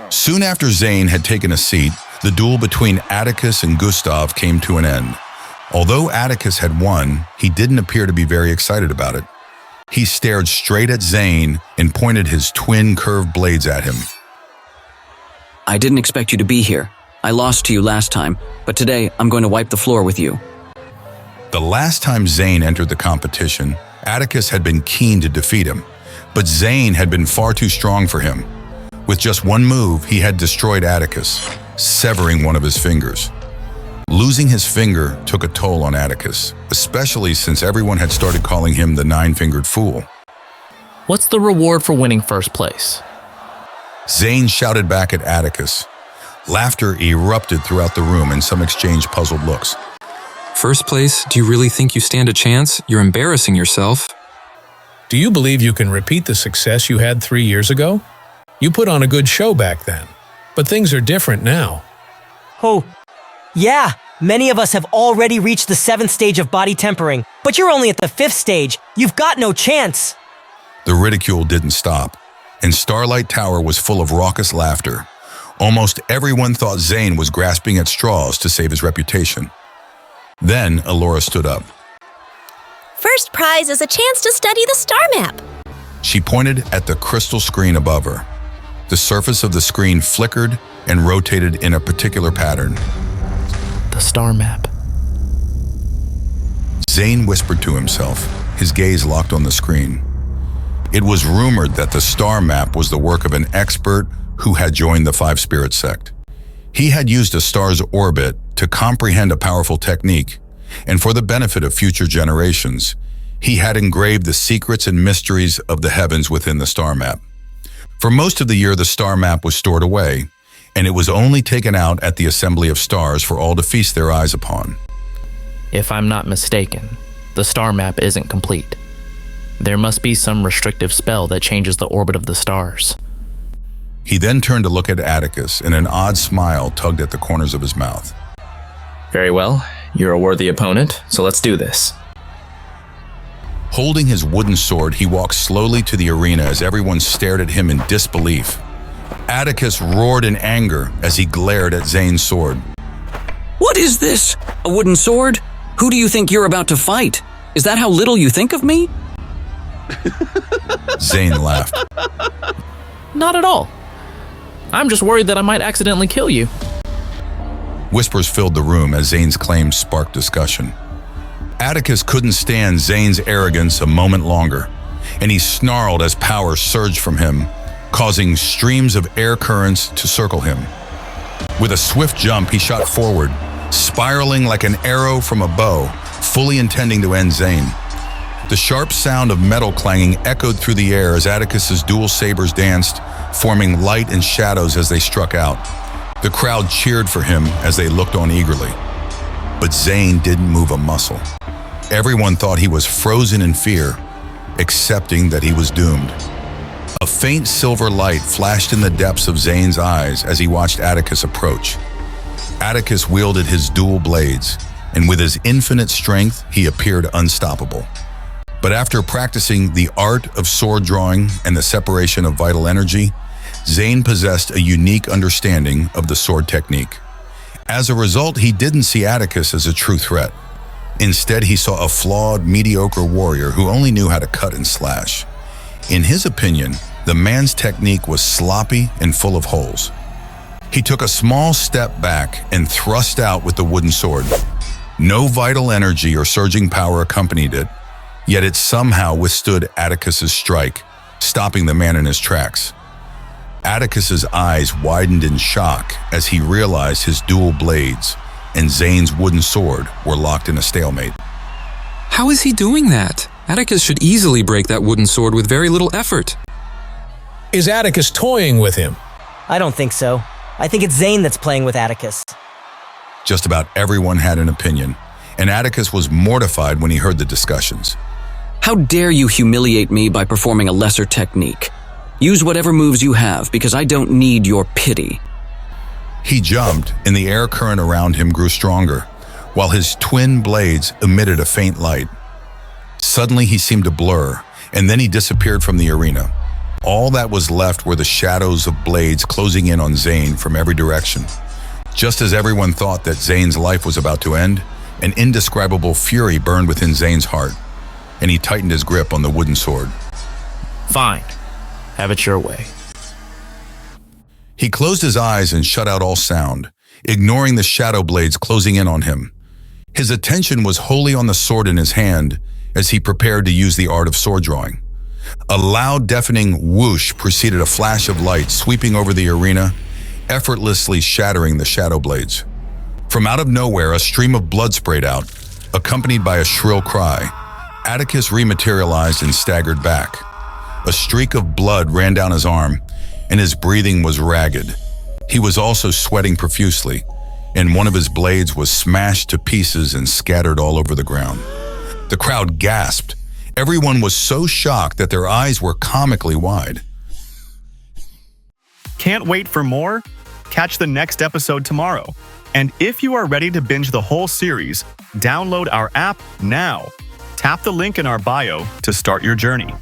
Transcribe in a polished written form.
Soon after Zane had taken a seat, the duel between Atticus and Gustav came to an end. Although Atticus had won, he didn't appear to be very excited about it. He stared straight at Zane and pointed his twin curved blades at him. I didn't expect you to be here. I lost to you last time, but today I'm going to wipe the floor with you. The last time Zane entered the competition, Atticus had been keen to defeat him, but Zane had been far too strong for him. With just one move, he had destroyed Atticus, severing one of his fingers. Losing his finger took a toll on Atticus, especially since everyone had started calling him the nine-fingered fool. What's the reward for winning first place? Zane shouted back at Atticus. Laughter erupted throughout the room and some exchanged puzzled looks. First place? Do you really think you stand a chance? You're embarrassing yourself. Do you believe you can repeat the success you had 3 years ago? You put on a good show back then, but things are different now. Oh, yeah, many of us have already reached the 7th stage of body tempering, but you're only at the 5th stage. You've got no chance. The ridicule didn't stop, and Starlight Tower was full of raucous laughter. Almost everyone thought Zane was grasping at straws to save his reputation. Then Alora stood up. First prize is a chance to study the star map. She pointed at the crystal screen above her. The surface of the screen flickered and rotated in a particular pattern. The star map. Zane whispered to himself, his gaze locked on the screen. It was rumored that the star map was the work of an expert who had joined the Five Spirit sect. He had used a star's orbit to comprehend a powerful technique, and for the benefit of future generations, he had engraved the secrets and mysteries of the heavens within the star map. For most of the year, the star map was stored away, and it was only taken out at the assembly of stars for all to feast their eyes upon. If I'm not mistaken, the star map isn't complete. There must be some restrictive spell that changes the orbit of the stars. He then turned to look at Atticus, and an odd smile tugged at the corners of his mouth. Very well, you're a worthy opponent, so let's do this. Holding his wooden sword, he walked slowly to the arena as everyone stared at him in disbelief. Atticus roared in anger as he glared at Zane's sword. What is this? A wooden sword? Who do you think you're about to fight? Is that how little you think of me? Zane laughed. Not at all. I'm just worried that I might accidentally kill you. Whispers filled the room as Zane's claims sparked discussion. Atticus couldn't stand Zane's arrogance a moment longer, and he snarled as power surged from him, causing streams of air currents to circle him. With a swift jump, he shot forward, spiraling like an arrow from a bow, fully intending to end Zane. The sharp sound of metal clanging echoed through the air as Atticus's dual sabers danced, forming light and shadows as they struck out. The crowd cheered for him as they looked on eagerly. But Zane didn't move a muscle. Everyone thought he was frozen in fear, accepting that he was doomed. A faint silver light flashed in the depths of Zane's eyes as he watched Atticus approach. Atticus wielded his dual blades, and with his infinite strength, he appeared unstoppable. But after practicing the art of sword drawing and the separation of vital energy, Zane possessed a unique understanding of the sword technique. As a result, he didn't see Atticus as a true threat. Instead, he saw a flawed, mediocre warrior who only knew how to cut and slash. In his opinion, the man's technique was sloppy and full of holes. He took a small step back and thrust out with the wooden sword. No vital energy or surging power accompanied it, yet it somehow withstood Atticus's strike, stopping the man in his tracks. Atticus's eyes widened in shock as he realized his dual blades and Zane's wooden sword were locked in a stalemate. How is he doing that? Atticus should easily break that wooden sword with very little effort. Is Atticus toying with him? I don't think so. I think it's Zane that's playing with Atticus. Just about everyone had an opinion, and Atticus was mortified when he heard the discussions. How dare you humiliate me by performing a lesser technique? Use whatever moves you have, because I don't need your pity. He jumped, and the air current around him grew stronger, while his twin blades emitted a faint light. Suddenly he seemed to blur, and then he disappeared from the arena. All that was left were the shadows of blades closing in on Zane from every direction. Just as everyone thought that Zane's life was about to end, an indescribable fury burned within Zane's heart, and he tightened his grip on the wooden sword. Fine. Have it your way. He closed his eyes and shut out all sound, ignoring the shadow blades closing in on him. His attention was wholly on the sword in his hand as he prepared to use the art of sword drawing. A loud, deafening whoosh preceded a flash of light sweeping over the arena, effortlessly shattering the shadow blades. From out of nowhere, a stream of blood sprayed out, accompanied by a shrill cry. Atticus rematerialized and staggered back. A streak of blood ran down his arm, and his breathing was ragged. He was also sweating profusely, and one of his blades was smashed to pieces and scattered all over the ground. The crowd gasped. Everyone was so shocked that their eyes were comically wide. Can't wait for more? Catch the next episode tomorrow. And if you are ready to binge the whole series, download our app now. Tap the link in our bio to start your journey.